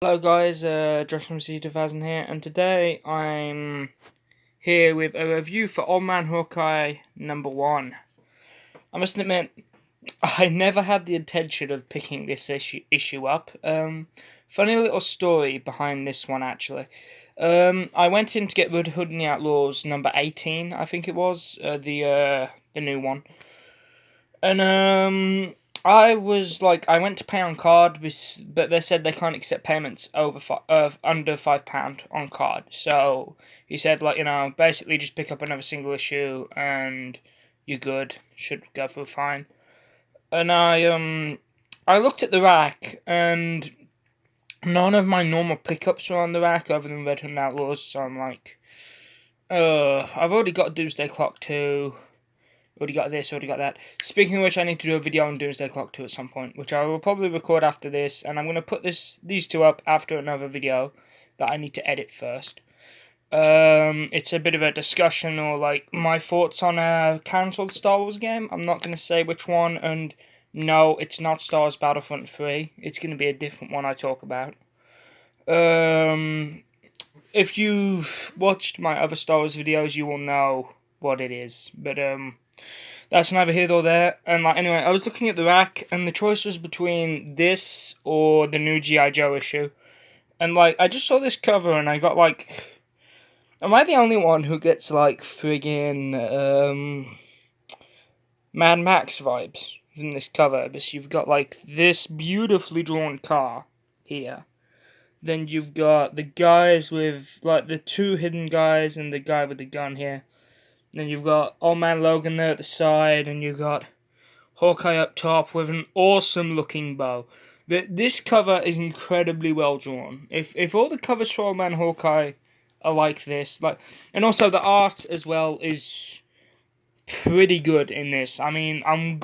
Hello guys, Josh from C2000 here, and today I'm here with a review for Old Man Hawkeye #1. I must admit, I never had the intention of picking this issue up. Funny little story behind this one actually. I went in to get Red Hood and the Outlaws #18, I think it was, the new one. And I went to pay on card, but they said they can't accept payments under £5 on card. So he said, basically just pick up another single issue and you're good. Should go through fine. And I looked at the rack and none of my normal pickups were on the rack other than Red Hood and Outlaws. So I'm like, I've already got Doomsday Clock 2. Already got this, already got that. Speaking of which, I need to do a video on Doomsday Clock 2 at some point, which I will probably record after this, and I'm going to put these two up after another video that I need to edit first. It's a bit of a discussion, or my thoughts on a cancelled Star Wars game. I'm not going to say which one, and no, it's not Star Wars Battlefront 3. It's going to be a different one I talk about. If you've watched my other Star Wars videos, you will know what it is, but that's neither here nor there. And anyway, I was looking at the rack, and the choice was between this or the new G.I. Joe issue. And I just saw this cover, and I got am I the only one who gets friggin' Mad Max vibes from this cover? Because you've got this beautifully drawn car here. Then you've got the guys with the two hidden guys and the guy with the gun here. Then you've got Old Man Logan there at the side, and you've got Hawkeye up top with an awesome looking bow. This cover is incredibly well drawn. If all the covers for Old Man Hawkeye are like this, and also the art as well is pretty good in this. I mean, I'm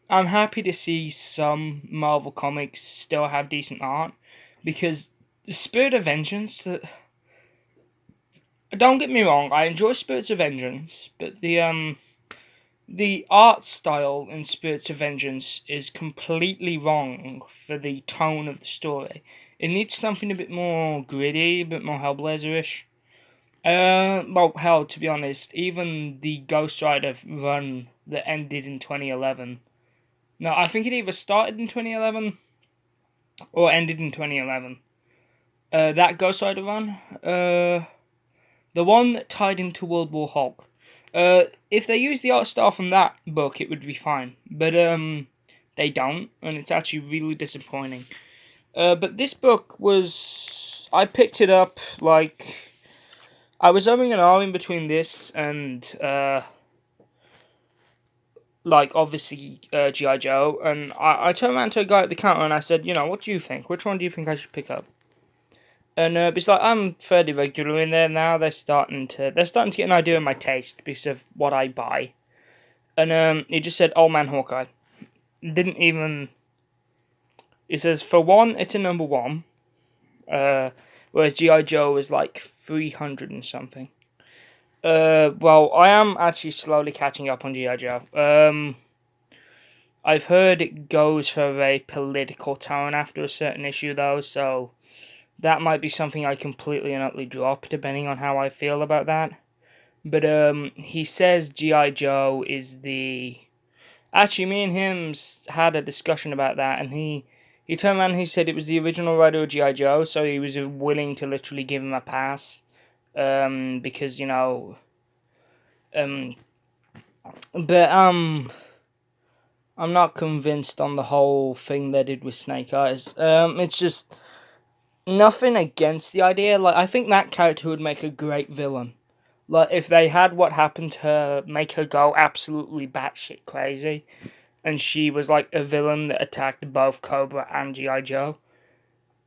happy to see some Marvel comics still have decent art, because the Spirit of Vengeance, don't get me wrong, I enjoy Spirits of Vengeance, but the art style in Spirits of Vengeance is completely wrong for the tone of the story. It needs something a bit more gritty, a bit more Hellblazer-ish. Well, hell, to be honest, even the Ghost Rider run that ended in 2011. No, I think it either started in 2011 or ended in 2011. That Ghost Rider run, the one that tied into World War Hulk. If they used the art style from that book, it would be fine. But they don't, and it's actually really disappointing. But this book was... I picked it up, I was umming and ahhing between this and, obviously, G.I. Joe. And I turned around to a guy at the counter and I said, what do you think? Which one do you think I should pick up? And it's I'm fairly regular in there now. They're starting to get an idea of my taste because of what I buy. And he just said Old Man Hawkeye. Didn't even. It says for one, it's a #1. Whereas G.I. Joe is 300 and something. Well, I am actually slowly catching up on G.I. Joe. I've heard it goes for a very political tone after a certain issue though, so that might be something I completely and utterly drop, depending on how I feel about that. But, he says G.I. Joe is the... Actually, me and him had a discussion about that, and he turned around and he said it was the original writer of G.I. Joe, so he was willing to literally give him a pass. Because, but, I'm not convinced on the whole thing they did with Snake Eyes. It's just... Nothing against the idea. I think that character would make a great villain. If they had what happened to her, make her go absolutely batshit crazy, and she was a villain that attacked both Cobra and G.I. Joe.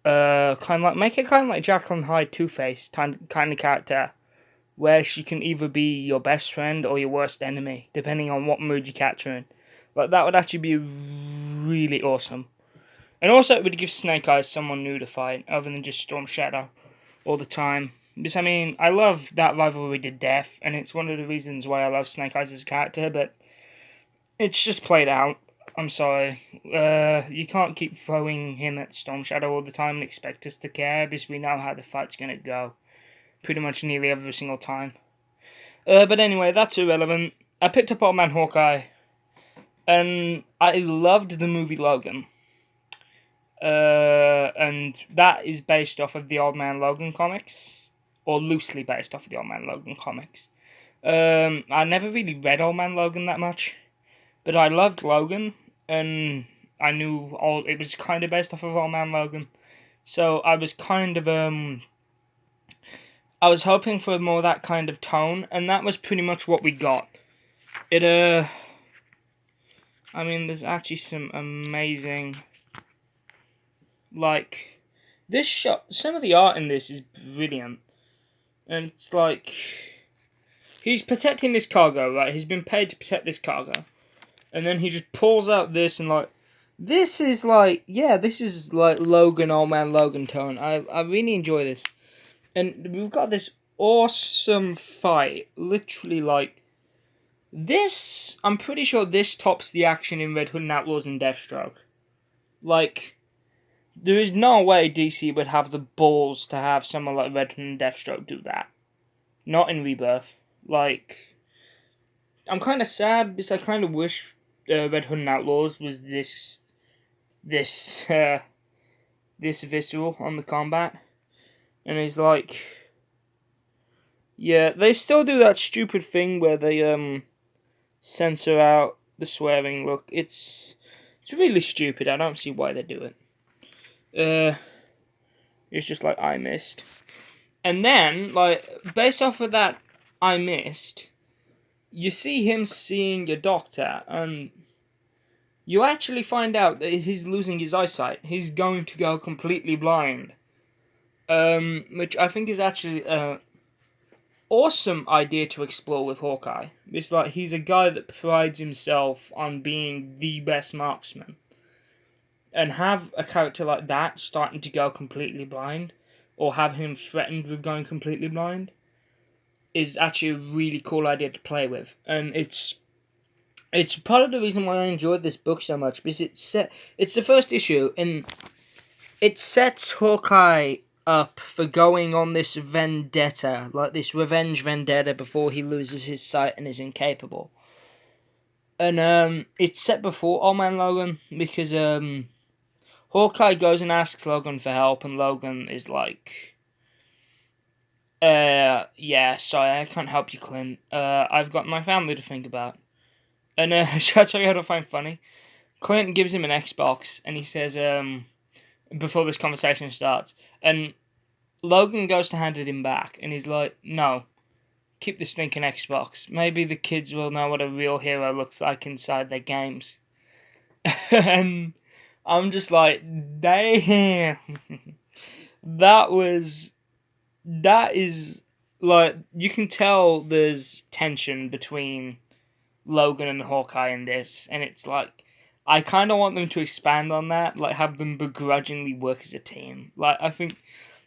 Make it kind of like Jacqueline Hyde Two-Face kind of character, where she can either be your best friend or your worst enemy, depending on what mood you catch her in. That would actually be really awesome. And also, it would give Snake Eyes someone new to fight, other than just Storm Shadow all the time. Because, I mean, I love that rivalry to death, and it's one of the reasons why I love Snake Eyes as a character, but it's just played out. I'm sorry. You can't keep throwing him at Storm Shadow all the time and expect us to care, because we know how the fight's gonna go. Pretty much nearly every single time. But anyway, that's irrelevant. I picked up Old Man Hawkeye, and I loved the movie Logan. And that is based off of the Old Man Logan comics, or loosely based off of the Old Man Logan comics. I never really read Old Man Logan that much, but I loved Logan, and I knew it was kind of based off of Old Man Logan, so I was kind of I was hoping for more that kind of tone, and that was pretty much what we got. I mean, there's actually some amazing, like, this shot, some of the art in this is brilliant, and it's like, he's protecting this cargo, right? He's been paid to protect this cargo, and then he just pulls out this, and like, this is like Logan, Old Man Logan tone. I really enjoy this. And we've got this awesome fight, literally like, this, I'm pretty sure this tops the action in Red Hood and Outlaws and Deathstroke. Like, there is no way DC would have the balls to have someone like Red Hood and Deathstroke do that. Not in Rebirth. Like, I'm kind of sad because I kind of wish Red Hood and Outlaws was this visceral on the combat. And he's like, yeah, they still do that stupid thing where they censor out the swearing. Look, it's really stupid. I don't see why they do it. It's just like, I missed. And then, like, based off of that I missed, you see him seeing a doctor, and you actually find out that he's losing his eyesight. He's going to go completely blind. Which I think is actually awesome idea to explore with Hawkeye. It's like, he's a guy that prides himself on being the best marksman. And have a character like that starting to go completely blind, or have him threatened with going completely blind, is actually a really cool idea to play with. And it's part of the reason why I enjoyed this book so much, because it's the first issue, and it sets Hawkeye up for going on this vendetta, like this revenge vendetta, before he loses his sight and is incapable. And it's set before Old Man Logan, because Hawkeye goes and asks Logan for help, and Logan is like, yeah, sorry, I can't help you, Clint. I've got my family to think about. And shall I tell you what I find funny? Clint gives him an Xbox, and he says, before this conversation starts, and Logan goes to hand it him back, and he's like, no, keep the stinking Xbox. Maybe the kids will know what a real hero looks like inside their games. And I'm just like, damn. That is, like, you can tell there's tension between Logan and Hawkeye in this, and it's like, I kind of want them to expand on that, like, have them begrudgingly work as a team. Like, I think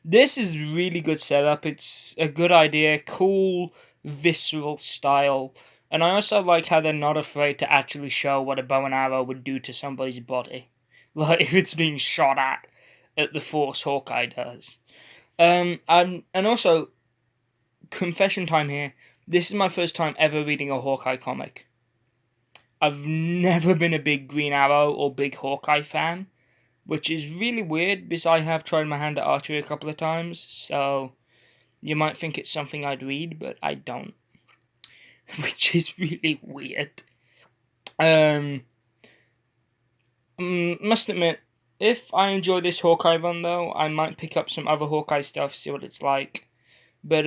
this is really good setup. It's a good idea, cool, visceral style, and I also like how they're not afraid to actually show what a bow and arrow would do to somebody's body. Like, if it's being shot at the force Hawkeye does. And also, confession time here, this is my first time ever reading a Hawkeye comic. I've never been a big Green Arrow or big Hawkeye fan, which is really weird because I have tried my hand at archery a couple of times, so you might think it's something I'd read, but I don't. Which is really weird. Must admit, if I enjoy this Hawkeye run though, I might pick up some other Hawkeye stuff, see what it's like. But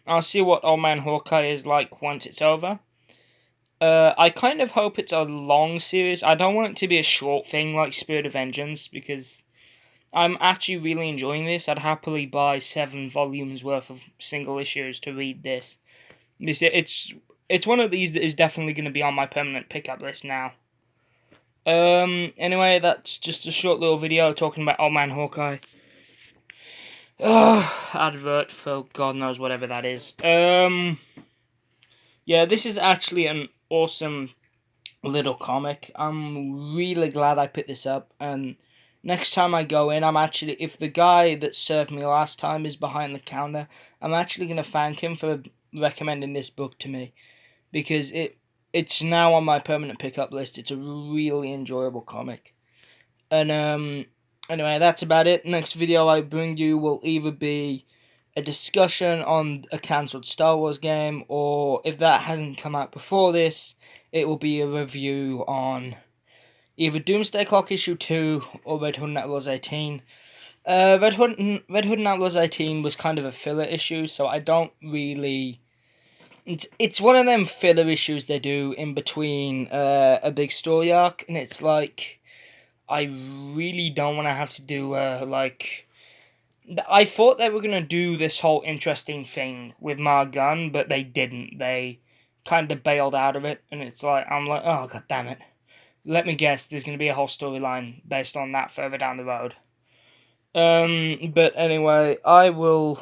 I'll see what Old Man Hawkeye is like once it's over. I kind of hope it's a long series. I don't want it to be a short thing like Spirit of Vengeance, because I'm actually really enjoying this. I'd happily buy 7 volumes worth of single issues to read this. It's one of these that is definitely going to be on my permanent pickup list now. Anyway, that's just a short little video talking about Old Man Hawkeye. Advert for God knows whatever that is. Yeah, this is actually an awesome little comic. I'm really glad I picked this up, and next time I go in, I'm actually, if the guy that served me last time is behind the counter, I'm actually going to thank him for recommending this book to me, because it's now on my permanent pickup list. It's a really enjoyable comic. And anyway, that's about it. Next video I bring you will either be a discussion on a cancelled Star Wars game, or if that hasn't come out before this, it will be a review on either Doomsday Clock issue 2 or Red Hood and Outlaws 18. Red Hood and Outlaws 18 was kind of a filler issue, so I don't really... It's one of them filler issues they do in between a big story arc, and it's like, I really don't want to have to do, like... I thought they were going to do this whole interesting thing with Ma Gunn, but they didn't. They kind of bailed out of it, and it's like, I'm like, oh, god damn it. Let me guess, there's going to be a whole storyline based on that further down the road. But anyway, I'll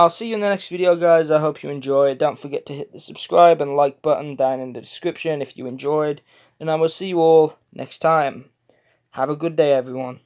see you in the next video, guys. I hope you enjoyed. Don't forget to hit the subscribe and like button down in the description if you enjoyed. And I will see you all next time. Have a good day, everyone.